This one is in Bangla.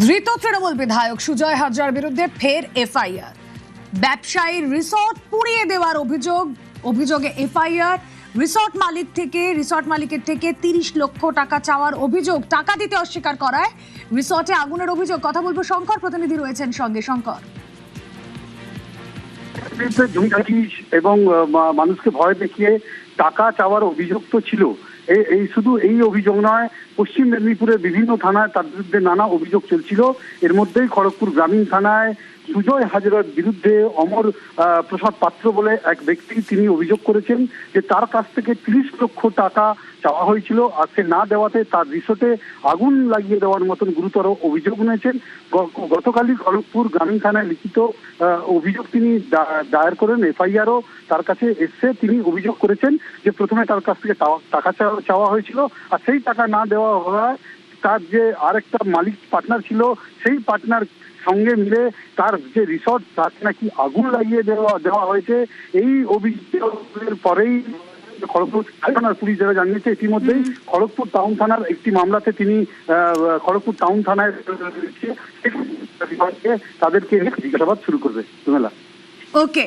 ধৃত তৃণমূল বিধায়ক সুজয় হাজরার বিরুদ্ধে ফের এফআইআর। ব্যবসায়ীর রিসর্ট পুড়িয়ে দেওয়ার অভিযোগে এফআইআর। রিসর্ট মালিকের থেকে 30 লক্ষ টাকা চাওয়ার অভিযোগ, টাকা দিতে অস্বীকার করায় রিসর্টে আগুনের অভিযোগ। কথা বলবো শঙ্কর, প্রতিনিধি রয়েছেন সঙ্গে। শঙ্কর, এবং মানুষকে ভয় দেখিয়ে টাকা চাওয়ার অভিযোগ তো ছিল। এই শুধু এই অভিযোগ নয়, পশ্চিম মেদিনীপুরের বিভিন্ন থানায় তার বিরুদ্ধে নানা অভিযোগ চলছিল। এর মধ্যেই খড়গপুর গ্রামীণ থানায় সুজয় হাজরার বিরুদ্ধে অমর প্রসাদ পাত্র বলে এক ব্যক্তি, তিনি অভিযোগ করেছেন যে তার কাছ থেকে 30 লক্ষ টাকা চাওয়া হয়েছিল, আর সে না দেওয়াতে তার রিসোর্টে আগুন লাগিয়ে দেওয়ার মতন গুরুতর অভিযোগ এনেছেন। গতকালই খড়গপুর গ্রামীণ থানায় লিখিত অভিযোগ তিনি দায়ের করেন। এফআইআরও তার কাছে এসছে। তিনি অভিযোগ করেছেন যে প্রথমে তার কাছ থেকে টাকা চাওয়া হয়েছিল, আর সেই টাকা না দেওয়া হওয়ায় তার যে আরেকটা মালিক পার্টনার ছিল, সেই পার্টনার সঙ্গে মিলে তার যে রিসর্ট তাকে নাকি আগুন লাগিয়ে দেওয়া হয়েছে। এই অভিযোগের পরেই খড়গপুর থানার পুলিশ যারা জানিয়েছে, ইতিমধ্যেই খড়গপুর টাউন থানার একটি মামলাতে তিনি খড়গপুর টাউন থানায় তাদেরকে জিজ্ঞাসাবাদ শুরু করবে। ওকে।